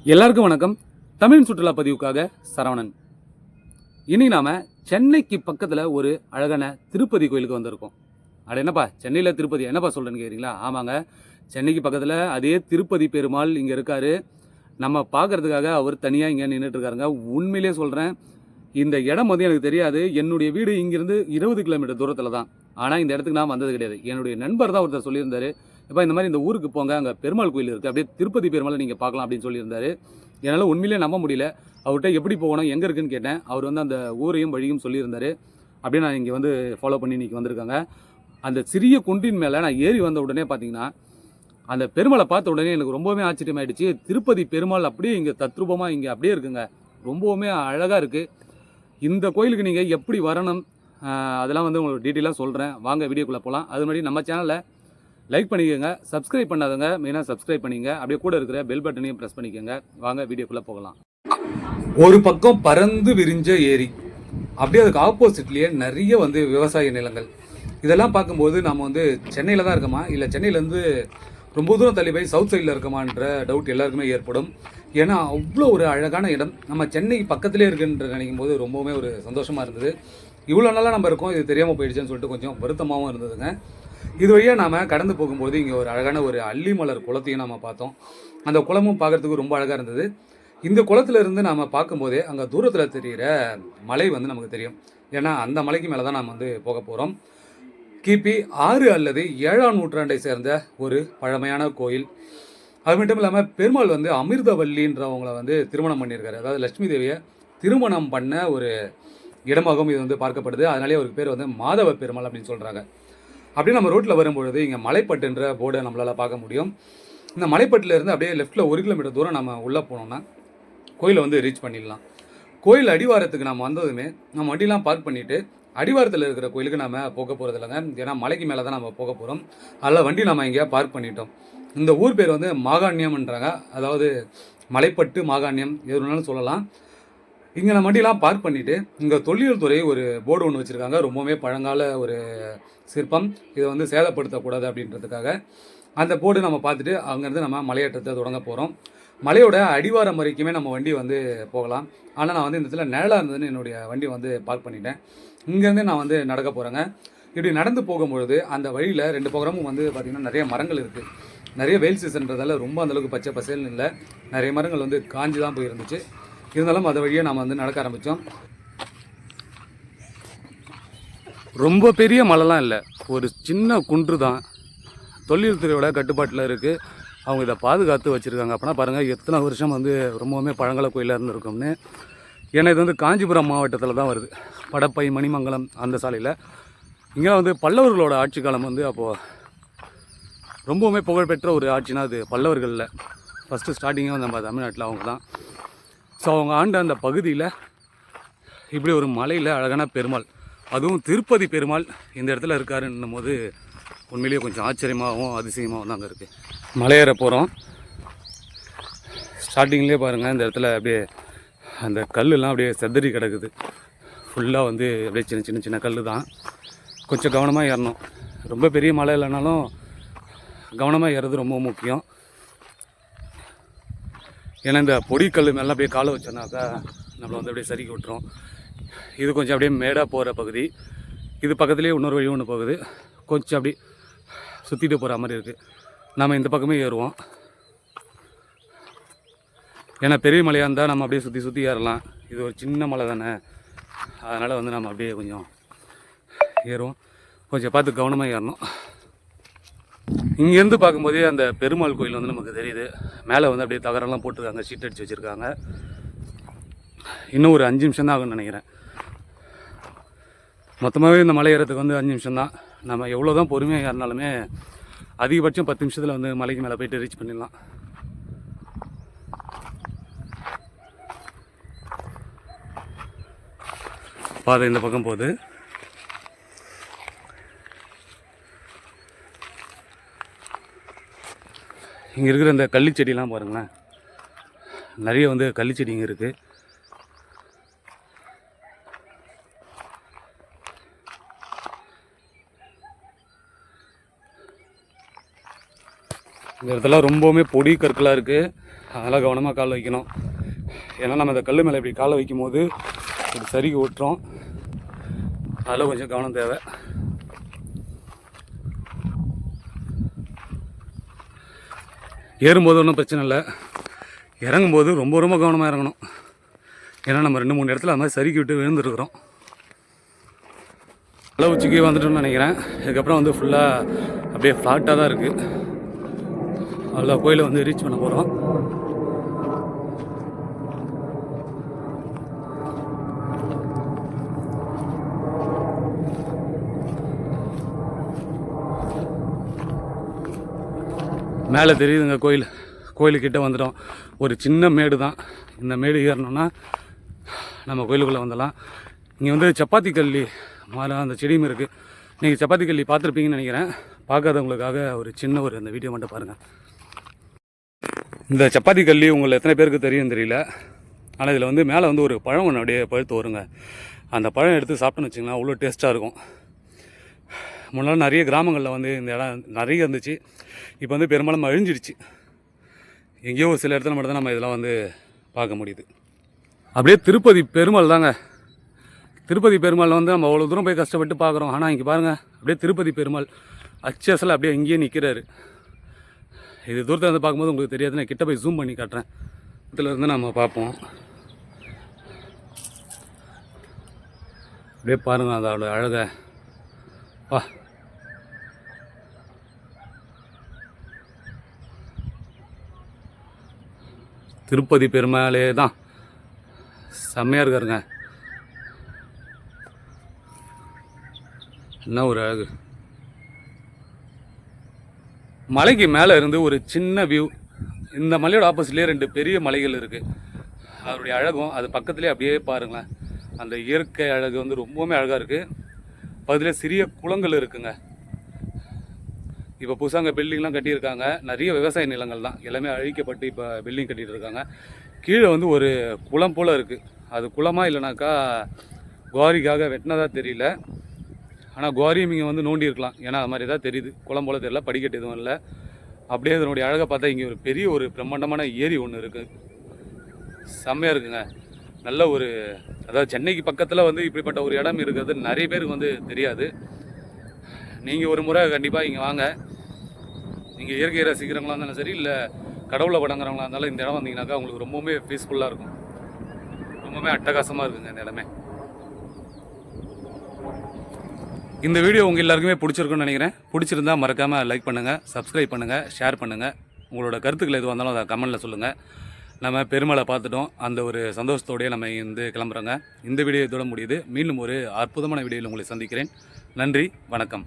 எல்லாருக்கும் வணக்கம். தமிழ் சுற்றுலா பதிவுக்காக சரவணன். இனி நாம சென்னைக்கு பக்கத்தில் ஒரு அழகான திருப்பதி கோயிலுக்கு வந்திருக்கோம். அட என்னப்பா சென்னையில் திருப்பதி என்னப்பா சொல்கிறேன்னு கேட்குறீங்களா? ஆமாங்க, சென்னைக்கு பக்கத்தில் அதே திருப்பதி பெருமாள் இங்கே இருக்கார். நம்ம பார்க்கறதுக்காக அவர் தனியாக இங்கே நின்றுட்டு இருக்காருங்க. உண்மையிலே சொல்கிறேன், இந்த இடம் வந்து எனக்கு தெரியாது. என்னுடைய வீடு இங்கேருந்து 20 கிலோமீட்டர் தூரத்தில் தான். ஆனால் இந்த இடத்துக்கு நான் வந்தது கிடையாது. என்னுடைய நண்பர் தான் ஒருத்தர் சொல்லியிருந்தார், இப்போ இந்த மாதிரி இந்த ஊருக்கு போங்க, அங்கே பெருமாள் கோயில் இருக்குது, அப்படியே திருப்பதி பெருமாளை நீங்கள் பார்க்கலாம் அப்படின்னு சொல்லியிருந்தார். என்னால் உண்மையிலே நம்ப முடியல. அவர்கிட்ட எப்படி போகணும், எங்கே இருக்குன்னு கேட்டேன். அவர் வந்து அந்த ஊரையும் வழியும் சொல்லியிருந்தார். அப்படியே நான் இங்கே வந்து ஃபாலோ பண்ணி இன்றைக்கி வந்திருக்காங்க. அந்த சிறிய குன்றின் மேலே நான் ஏறி வந்த உடனே பார்த்தீங்கன்னா, அந்த பெருமாளை பார்த்த உடனே எனக்கு ரொம்பவுமே ஆச்சரியமாயிடுச்சு. திருப்பதி பெருமாள் அப்படியே இங்கே தத்ரூபமாக இங்கே அப்படியே இருக்குங்க. ரொம்பவுமே அழகாக இருக்குது. இந்த கோயிலுக்கு நீங்கள் எப்படி வரணும், அதெல்லாம் வந்து உங்களுக்கு டீட்டெயிலாக சொல்கிறேன். வாங்க வீடியோக்குள்ளே போகலாம். அது மாதிரி நம்ம சேனலை லைக் பண்ணிக்கோங்க, சப்ஸ்கிரைப் பண்ணாதவங்க மெயினாக சப்ஸ்கிரைப் பண்ணிங்க, அப்படியே கூட இருக்கிற பெல் பட்டனையும் ப்ரெஸ் பண்ணிக்கோங்க. வாங்க வீடியோக்குள்ளே போகலாம். ஒரு பக்கம் பறந்து விரிஞ்ச ஏரி, அப்படியே அதுக்கு ஆப்போசிட்லேயே நிறைய வந்து விவசாய நிலங்கள். இதெல்லாம் பார்க்கும்போது நம்ம வந்து சென்னையில் தான் இருக்கோமா, இல்லை சென்னையிலேருந்து ரொம்ப தூரம் தள்ளி போய் சவுத் சைடில் இருக்கமான்ற டவுட் எல்லாருக்குமே ஏற்படும். ஏன்னா அவ்வளோ ஒரு அழகான இடம் நம்ம சென்னை பக்கத்துலேயே இருக்குன்ற நினைக்கும் போது ரொம்பவுமே ஒரு சந்தோஷமாக இருந்தது. இவ்வளோ நாளாக நம்ம இருக்கோம், இது தெரியாமல் போயிடுச்சுன்னு சொல்லிட்டு கொஞ்சம் வருத்தமாகவும் இருந்ததுங்க. இது வழியாக நாம் கடந்து போகும்போது இங்கே ஒரு அழகான ஒரு அல்லி மலர் குளத்தையும் நாம் பார்த்தோம். அந்த குளமும் பார்க்குறதுக்கு ரொம்ப அழகாக இருந்தது. இந்த குளத்துல இருந்து நாம் பார்க்கும்போதே அங்கே தூரத்தில் தெரிகிற மலை வந்து நமக்கு தெரியும். ஏன்னா அந்த மலைக்கு மேலே தான் நாம் வந்து போக போகிறோம். கிபி 6 அல்லது 7ஆம் நூற்றாண்டை சேர்ந்த ஒரு பழமையான கோயில். அது மட்டும் இல்லாமல் பெருமாள் வந்து அமிர்தவல்லின்றவங்களை வந்து திருமணம் பண்ணியிருக்காரு. அதாவது லட்சுமி தேவியை திருமணம் பண்ண ஒரு இடமாகவும் இது வந்து பார்க்கப்படுது. அதனாலே அவருக்கு பேர் வந்து மாதவ பெருமாள் அப்படின்னு சொல்கிறாங்க. அப்படியே நம்ம ரோட்டில் வரும்பொழுது இங்கே மலைப்பட்டுன்ற போர்டை நம்மளால் பார்க்க முடியும். இந்த மலைப்பட்டில் இருந்து அப்படியே லெஃப்ட்டில் 1 கிலோமீட்டர் தூரம் நம்ம உள்ளே போனோம்னா கோயிலை வந்து ரீச் பண்ணிடலாம். கோயில் அடிவாரத்துக்கு நம்ம வந்ததுமே நம்ம வண்டிலாம் பார்க் பண்ணிவிட்டு அடிவாரத்தில் இருக்கிற கோயிலுக்கு நம்ம போக போகிறது இல்லைங்க. ஏன்னா மலைக்கு மேலே தான் நம்ம போக போகிறோம். அதில் வண்டி நம்ம இங்கே பார்க் பண்ணிட்டோம். இந்த ஊர் பேர் வந்து மாகாண்யம்ன்றாங்க. அதாவது மலைப்பட்டு மாகாண்யம் எது வேணாலும் சொல்லலாம். இங்கே நம்ம வண்டிலாம் பார்க் பண்ணிவிட்டு இங்கே தொல்லியல் துறை ஒரு போர்டு ஒன்று வச்சுருக்காங்க. ரொம்பவுமே பழங்கால ஒரு சிற்பம். இதை வந்து சேதப்படுத்தக்கூடாது அப்படின்றதுக்காக அந்த போர்டு நம்ம பார்த்துட்டு அங்கேருந்து நம்ம மலையேற்றத்தை தொடங்க போகிறோம். மலையோட அடிவாரம் வரைக்குமே நம்ம வண்டி வந்து போகலாம். ஆனால் நான் வந்து இந்த இடத்துல நிழலாக இருந்ததுன்னு என்னுடைய வண்டி வந்து பார்க் பண்ணிட்டேன். இங்கேருந்து நான் வந்து நடக்க போகிறேங்க. இப்படி நடந்து போகும்பொழுது அந்த வழியில் 2 பக்கமும் வந்து பார்த்திங்கன்னா நிறைய மரங்கள் இருக்குது. நிறைய வெயில் சீசன்றதால ரொம்ப அந்தளவுக்கு பச்சை பசேல்னு இல்லை. நிறைய மரங்கள் வந்து காஞ்சி தான் போயிருந்துச்சு. இருந்தாலும் அது வழியாக நம்ம வந்து நடக்க ஆரம்பித்தோம். ரொம்ப பெரிய மலைலாம் இல்லை, ஒரு சின்ன குன்று தான். தொல்லியல் துறையோட கட்டுப்பாட்டில் இருக்குது. அவங்க இதை பாதுகாத்து வச்சுருக்காங்க. அப்படின்னா பாருங்கள் எத்தனை வருஷம் வந்து ரொம்பவுமே பழங்கால கோயிலாக இருந்திருக்கும்னு. ஏன்னா இது வந்து காஞ்சிபுரம் மாவட்டத்தில் தான் வருது, படப்பை மணிமங்கலம் அந்த சாலையில். இங்கே வந்து பல்லவர்களோட ஆட்சி காலம் வந்து அப்போது ரொம்பவுமே புகழ்பெற்ற ஒரு ஆட்சினா அது பல்லவர்களில் ஃபஸ்ட்டு ஸ்டார்டிங்காக வந்து நம்ம தமிழ்நாட்டில் அவங்க தான். ஸோ அவங்க ஆண்ட அந்த பகுதியில் இப்படி ஒரு மலையில் அழகான பெருமாள், அதுவும் திருப்பதி பெருமாள் இந்த இடத்துல இருக்காருன்னும் போது உண்மையிலேயே கொஞ்சம் ஆச்சரியமாகவும் அதிசயமாகவும் தாங்க இருக்குது. மலையேற போகிறோம். ஸ்டார்டிங்லேயே பாருங்கள் இந்த இடத்துல அப்படியே அந்த கல்லுலாம் அப்படியே செதறி கிடக்குது. ஃபுல்லாக வந்து அப்படியே சின்ன சின்ன சின்ன கல் தான். கொஞ்சம் கவனமாக ஏறணும். ரொம்ப பெரிய மலை இல்லைனாலும் கவனமாக ஏறது ரொம்ப முக்கியம். ஏன்னா இந்த பொடிக்கல் மேலாம் அப்படியே காலை வச்சோன்னாக்கா நம்மளை வந்து அப்படியே சறுக்கி விட்டுரும். இது கொஞ்சம் அப்படியே மேடாக போகிற பகுதி. இது பக்கத்துலேயே இன்னொரு வழி ஒன்று போகுது, கொஞ்சம் அப்படி சுற்றிட்டு போகிற மாதிரி இருக்குது. நம்ம இந்த பக்கமே ஏறுவோம். ஏன்னா பெரிய மலையாக இருந்தால் நம்ம அப்படியே சுற்றி சுற்றி ஏறலாம். இது ஒரு சின்ன மலை தானே, அதனால் வந்து நம்ம அப்படியே கொஞ்சம் ஏறுவோம். கொஞ்சம் பார்த்து கவனமாக ஏறணும். இங்கேருந்து பார்க்கும்போதே அந்த பெருமாள் கோயில் வந்து நமக்கு தெரியுது. மேலே வந்து அப்படியே தகரெல்லாம் போட்டுருக்காங்க, ஷீட் அடித்து வச்சுருக்காங்க. இன்னும் ஒரு 5 நிமிஷம் தான் ஆகும்னு நினைக்கிறேன். மொத்தமாகவே இந்த மலை ஏறத்துக்கு வந்து 5 நிமிஷம் தான். நம்ம எவ்வளோ தான் பொறுமையாக ஏறினாலுமே அதிகபட்சம் 10 நிமிஷத்தில் வந்து மலைக்கு மேலே போய்ட்டு ரீச் பண்ணிடலாம். பாதை இந்த பக்கம் போகுது. இங்கே இருக்கிற இந்த கள்ளிச்செடிலாம் பாருங்களேன், நிறைய வந்து கள்ளிச்செடி இங்கே இருக்குது. இந்த இடத்துல ரொம்பவுமே பொடி கற்களாக இருக்குது, அதெல்லாம் கவனமாக கால் வைக்கணும். ஏன்னா நம்ம இந்த கல் மேலே இப்படி காலை வைக்கும் போது இப்படி சரிக்கு ஓட்டுறோம், அதில் கொஞ்சம் கவனம் தேவை. ஏறும்போது ஒன்றும் பிரச்சனை இல்லை, இறங்கும்போது ரொம்ப ரொம்ப கவனமாக இறங்கணும். ஏன்னா நம்ம 2-3 இடத்துல அது மாதிரி சறுக்கி விட்டு விழுந்துருக்குறோம். மலை உச்சிக்கு வந்துட்டோம்னு நினைக்கிறேன். இதுக்கப்புறம் வந்து ஃபுல்லாக அப்படியே ஃப்ளாட்டாக தான் இருக்குது. அவ்வளோ கோயிலை வந்து ரீச் பண்ண போகிறோம். மேலே தெரியுதுங்க கோயில். கோயிலுக்கிட்ட வந்துட்டோம். ஒரு சின்ன மேடு தான். இந்த மேடு ஏறணும்னா நம்ம கோயிலுக்குள்ளே வந்துடலாம். இங்கே வந்து சப்பாத்தி கல்லி மேலே அந்த செடியும் இருக்குது. நீங்கள் சப்பாத்தி கல்லி பார்த்துருப்பீங்கன்னு நினைக்கிறேன். பார்க்காதவங்களுக்காக ஒரு சின்ன அந்த வீடியோ மட்டும் பாருங்கள். இந்த சப்பாத்தி கல்லி உங்களை எத்தனை பேருக்கு தெரியும் தெரியல. ஆனால் இதில் வந்து மேலே வந்து ஒரு பழம் ஒன்று அப்படியே பழுத்து வருங்க. அந்த பழம் எடுத்து சாப்பிட்டோன்னு வச்சிங்கன்னா அவ்வளோ டேஸ்ட்டாக இருக்கும். முன்னால் நிறைய கிராமங்களில் வந்து இந்த இடம் நிறைய இருந்துச்சு. இப்போ வந்து பெரும்பாலும் அழிஞ்சிடுச்சு. எங்கேயோ ஒரு சில இடத்துல மட்டும் தான் நம்ம இதெல்லாம் வந்து பார்க்க முடியுது. அப்படியே திருப்பதி பெருமாள் தாங்க. திருப்பதி பெருமாள் வந்து நம்ம அவ்வளோ தூரம் போய் கஷ்டப்பட்டு பார்க்குறோம். ஆனால் இங்கே பாருங்கள், அப்படியே திருப்பதி பெருமாள் அச்சஸில் அப்படியே இங்கேயே நிற்கிறாரு. இது தூரத்தில் வந்து பார்க்கும்போது உங்களுக்கு தெரியாது, நான் கிட்ட போய் ஜூம் பண்ணி காட்டுறேன். இதில் இருந்து நம்ம பார்ப்போம். அப்படியே பாருங்கள் அதோட அழகை. வா, திருப்பதி பெருமாளே தான் செம்மையாக இருக்காருங்க. என்ன ஒரு அழகு. மலைக்கு மேலே இருந்து ஒரு சின்ன வியூ. இந்த மலையோட ஆப்போசிட்லேயே 2 பெரிய மலைகள் இருக்குது. அதனுடைய அழகும் அது பக்கத்துலேயே அப்படியே பாருங்களேன். அந்த இயற்கை அழகு வந்து ரொம்பவுமே அழகாக இருக்குது. பக்கத்துலேயே சிறிய குளங்கள் இருக்குங்க. இப்போ புதுசாக அங்கே பில்டிங்லாம் கட்டியிருக்காங்க. நிறைய விவசாய நிலங்கள் தான், எல்லாமே அழிக்கப்பட்டு இப்போ பில்டிங் கட்டிகிட்டு இருக்காங்க. கீழே வந்து ஒரு குளம் போல் இருக்குது. அது குளமாக இல்லைனாக்கா குவாரிக்காக வெட்டினதாக தெரியல. ஆனால் குவாரியும் இங்கே வந்து நோண்டி இருக்கலாம். ஏன்னா அது மாதிரி தான் தெரியுது. குளம் போல் தெரியல, படிக்கட்டு எதுவும் இல்லை. அப்படியே அதனுடைய அழகை பார்த்தா இங்கே ஒரு பெரிய ஒரு பிரம்மாண்டமான ஏரி ஒன்று இருக்குது. செம்மையாக இருக்குங்க. நல்ல ஒரு, அதாவது சென்னைக்கு பக்கத்தில் வந்து இப்படிப்பட்ட ஒரு இடம் இருக்கிறது நிறைய பேருக்கு வந்து தெரியாது. நீங்கள் ஒரு முறை கண்டிப்பாக இங்கே வாங்க. நீங்கள் இயற்கையை ரசிக்கிறவங்களா இருந்தாலும் சரி, இல்லை கடவுளை வணங்குறவங்களா இருந்தாலும் இந்த இடம் வந்தீங்கன்னாக்கா உங்களுக்கு ரொம்பவுமே பீஸ்ஃபுல்லாக இருக்கும். ரொம்பவுமே அட்டகாசமாக இருக்குங்க இந்த இடமே. இந்த வீடியோ உங்கள் எல்லாருக்குமே பிடிச்சிருக்குன்னு நினைக்கிறேன். பிடிச்சிருந்தா மறக்காமல் லைக் பண்ணுங்கள், சப்ஸ்கிரைப் பண்ணுங்கள், ஷேர் பண்ணுங்கள். உங்களோட கருத்துக்கள் எது வந்தாலும் அதை கமெண்ட்டில் சொல்லுங்கள். நம்ம பெருமாளை பார்த்துட்டோம். அந்த ஒரு சந்தோஷத்தோடையே நம்ம இருந்து கிளம்புறோங்க. இந்த வீடியோ இதோட முடியுது. மீண்டும் ஒரு அற்புதமான வீடியோவில் உங்களை சந்திக்கிறேன். நன்றி, வணக்கம்.